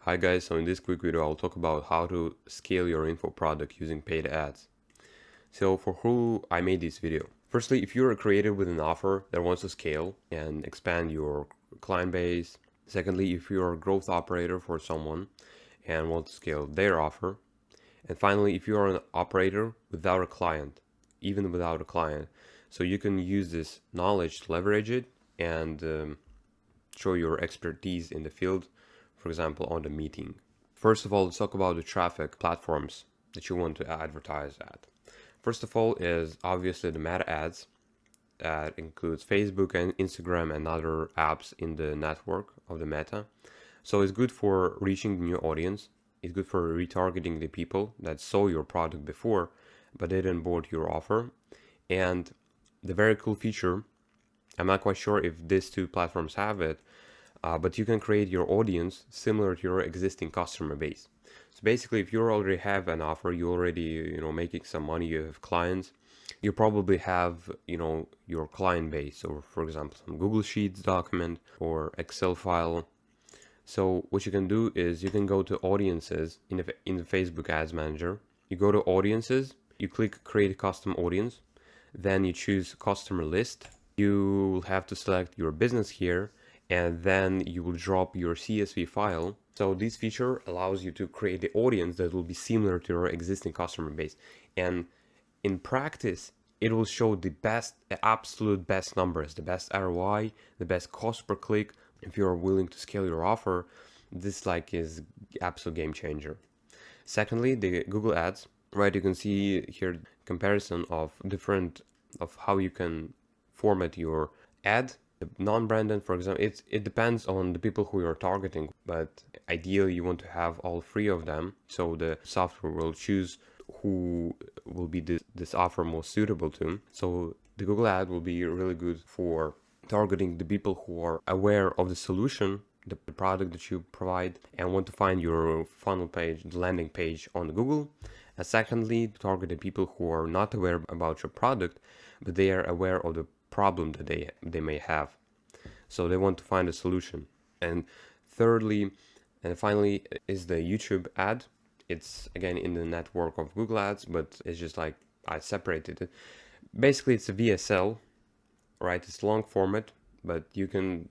Hi guys, so in this quick video I'll talk about how to scale your info product using paid ads. So for who I made this video. Firstly, if you're a creator with an offer that wants to scale and expand your client base. Secondly, if you're a growth operator for someone and want to scale their offer. And finally, if you are an operator without a client, even without a client, so you can use this knowledge to leverage it and show your expertise in the field, for example, on the meeting. First of all, let's talk about the traffic platforms that you want to advertise at. First of all is obviously the meta ads. That includes Facebook and Instagram and other apps in the network of the meta. So it's good for reaching the new audience. It's good for retargeting the people that saw your product before, but they didn't bought your offer. And the very cool feature, I'm not quite sure if these two platforms have it, but you can create your audience similar to your existing customer base. So basically, if you already have an offer, you already, making some money, you have clients, you probably have, your client base, or for example, some Google Sheets document or Excel file. So what you can do is you can go to audiences in the Facebook Ads Manager. You go to audiences, you click create a custom audience, then you choose customer list. You will have to select your business here, and then you will drop your CSV file. So this feature allows you to create the audience that will be similar to your existing customer base. And in practice, it will show the absolute best numbers, the best ROI, the best cost per click. If you're willing to scale your offer, this is absolute game changer. Secondly, the Google Ads, right? You can see here comparison of how you can format your ad. The non-branded, for example, it depends on the people who you're targeting, but ideally you want to have all three of them, so the software will choose who will be this offer most suitable to. So the Google ad will be really good for targeting the people who are aware of the solution, the product that you provide, and want to find your funnel page, the landing page on Google. And secondly, target the people who are not aware about your product, but they are aware of the problem that they may have. So they want to find a solution. And thirdly, and finally, is the YouTube ad. It's again in the network of Google Ads, but it's just I separated it. Basically, it's a VSL, right? It's long format, but you can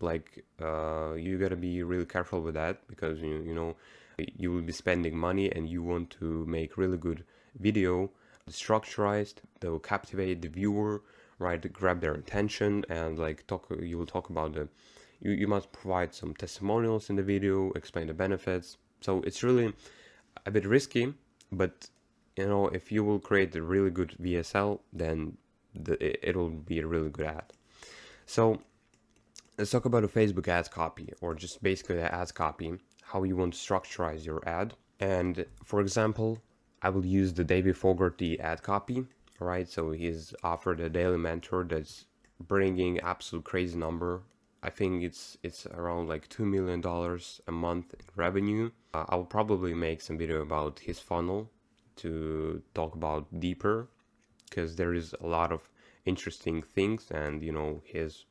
you gotta be really careful with that, because you will be spending money and you want to make really good video, structurized, that will captivate the viewer, right? Grab their attention, and you will talk about you must provide some testimonials in the video, explain the benefits. So it's really a bit risky, but if you will create a really good VSL, then it will be a really good ad. So let's talk about a Facebook ads copy, or just basically the ads copy, how you want to structurize your ad. And for example, I will use the David Fogarty ad copy, right? So he's offered a daily mentor that's bringing absolute crazy number. I think it's around $2 million a month in revenue. I will probably make some video about his funnel to talk about deeper, because there is a lot of interesting things, and his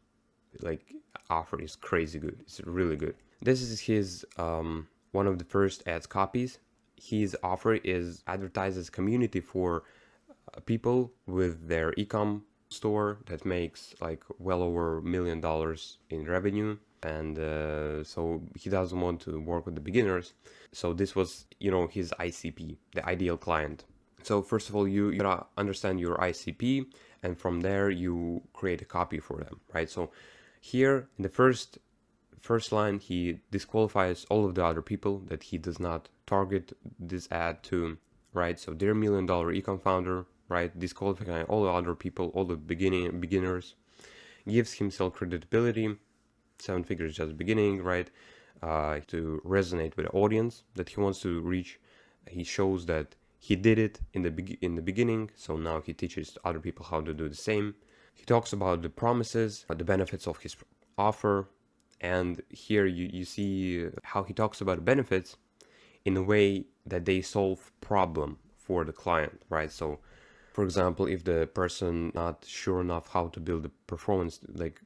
offer is crazy good. It's really good. This is his one of the first ads copies. His offer is advertises community for people with their ecom store that makes well over $1 million in revenue, and so he doesn't want to work with the beginners. So this was his ICP, the ideal client. So first of all, you gotta understand your ICP, and from there you create a copy for them, right? So here in the first line, he disqualifies all of the other people that he does not target this ad to, right? So they're $1 million ecom founder, right? Disqualifying all the other people, all the beginners. Gives himself credibility, 7 figures just beginning, right? To resonate with the audience that he wants to reach. He shows that he did it in the beginning, so now he teaches other people how to do the same. He talks about the promises, the benefits of his offer, and here you see how he talks about the benefits in a way that they solve problem for the client, right? So for example, if the person not sure enough how to build a performance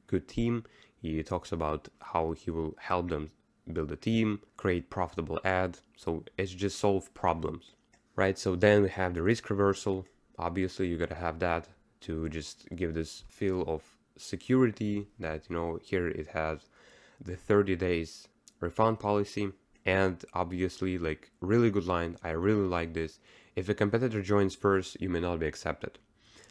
good team, he talks about how he will help them build a team, create profitable ad. So it's just solve problems, right? So then we have the risk reversal. Obviously, you gotta have that to just give this feel of security that, here it has the 30 days refund policy. And obviously, like, really good line. I really like this. If a competitor joins first, you may not be accepted.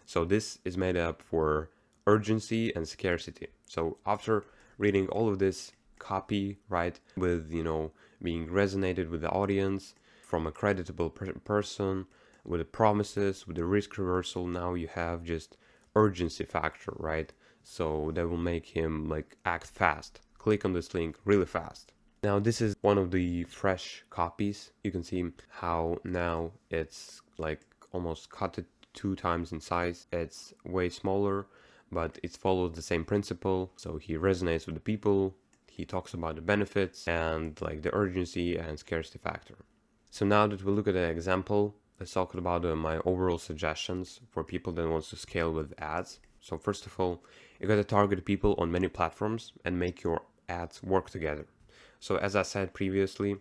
So this is made up for urgency and scarcity. So after reading all of this copy, right, with, being resonated with the audience from a creditable person, with the promises, with the risk reversal, now you have just urgency factor, right? So that will make him like act fast. Click on this link really fast. Now this is one of the fresh copies. You can see how now it's like almost cut it 2 times in size. It's way smaller, but it follows the same principle. So he resonates with the people. He talks about the benefits and like the urgency and scarcity factor. So now that we look at an example, let's talk about my overall suggestions for people that wants to scale with ads. So first of all, you gotta target people on many platforms and make your ads work together. So as I said previously,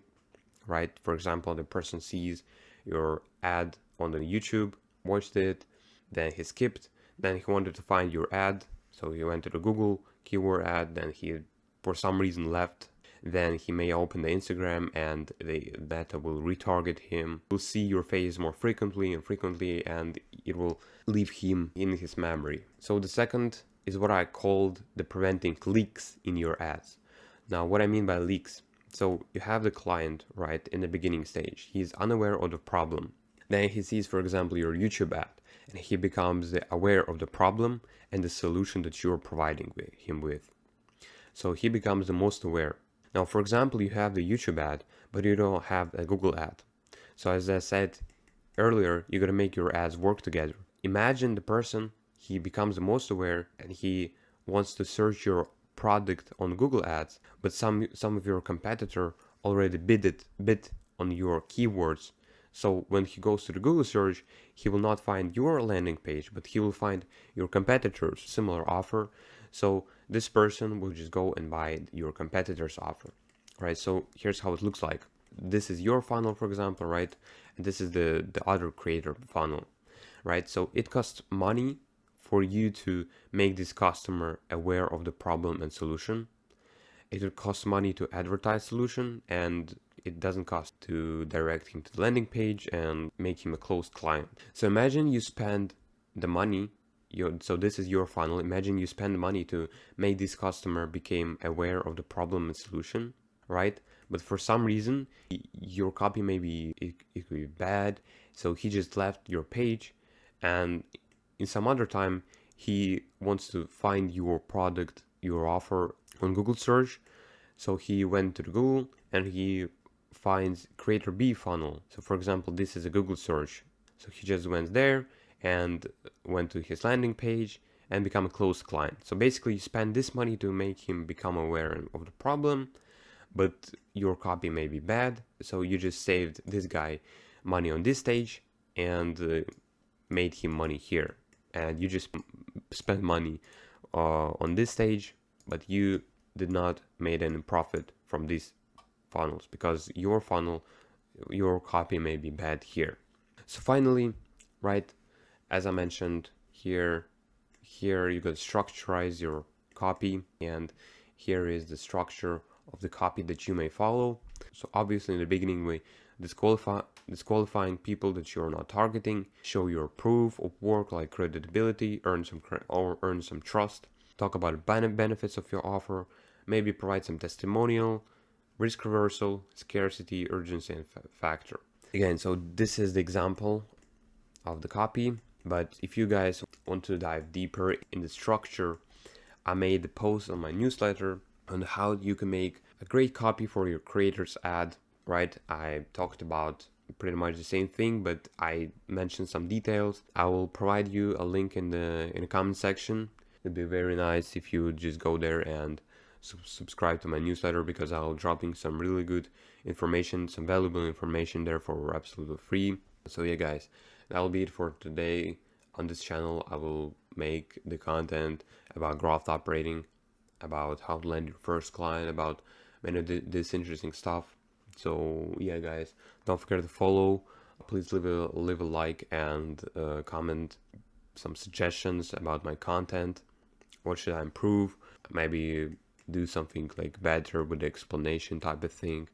right, for example, the person sees your ad on the YouTube, watched it, then he skipped, then he wanted to find your ad, so he went to the Google keyword ad, then he for some reason left, then he may open the Instagram and the data will retarget him. Will see your face more frequently and it will leave him in his memory. So the second is what I called the preventing leaks in your ads. Now what I mean by leaks, so you have the client, right, in the beginning stage. He's unaware of the problem. Then he sees, for example, your YouTube ad, and he becomes aware of the problem and the solution that you're providing him with. So he becomes the most aware. Now, for example, you have the YouTube ad, but you don't have a Google ad. So as I said earlier, you gotta make your ads work together. Imagine the person, he becomes the most aware and he wants to search your product on Google Ads, but some of your competitor already bid on your keywords. So when he goes to the Google search, he will not find your landing page, but he will find your competitor's similar offer. So this person will just go and buy your competitor's offer, right? So here's how it looks like. This is your funnel, for example, right? And this is the other creator funnel, right? So it costs money for you to make this customer aware of the problem and solution. It will cost money to advertise solution, and it doesn't cost to direct him to the landing page and make him a closed client. So imagine you spend the money, so this is your funnel. Imagine you spend money to make this customer become aware of the problem and solution, right? But for some reason, your copy it could be bad. So he just left your page, and in some other time, he wants to find your product, your offer on Google search. So he went to the Google and he finds creator B funnel. So for example, this is a Google search. So he just went there and went to his landing page and become a closed client. So basically you spend this money to make him become aware of the problem, but your copy may be bad. So you just saved this guy money on this stage and made him money here. And you just spent money on this stage, but you did not made any profit from these funnels because your funnel, your copy may be bad here. So finally, right, as I mentioned here you got to structurize your copy, and here is the structure of the copy that you may follow. So obviously in the beginning we disqualifying people that you're not targeting, show your proof of work like credibility, earn some trust, talk about benefits of your offer, maybe provide some testimonial, risk reversal, scarcity, urgency, and factor. Again, so this is the example of the copy, but if you guys want to dive deeper in the structure, I made a post on my newsletter on how you can make a great copy for your creator's ad, right? I talked about pretty much the same thing, but I mentioned some details. I will provide you a link in the comment section. It'd be very nice if you would just go there and subscribe to my newsletter, because I'll dropping some really good information, some valuable information there for absolutely free. So yeah guys, that'll be it for today. On this channel I will make the content about growth operating, about how to land your first client, about many of this interesting stuff. So yeah, guys, don't forget to follow. Please leave a like and comment some suggestions about my content. What should I improve? Maybe do something like better with the explanation type of thing.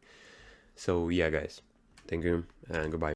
So yeah, guys, thank you and goodbye.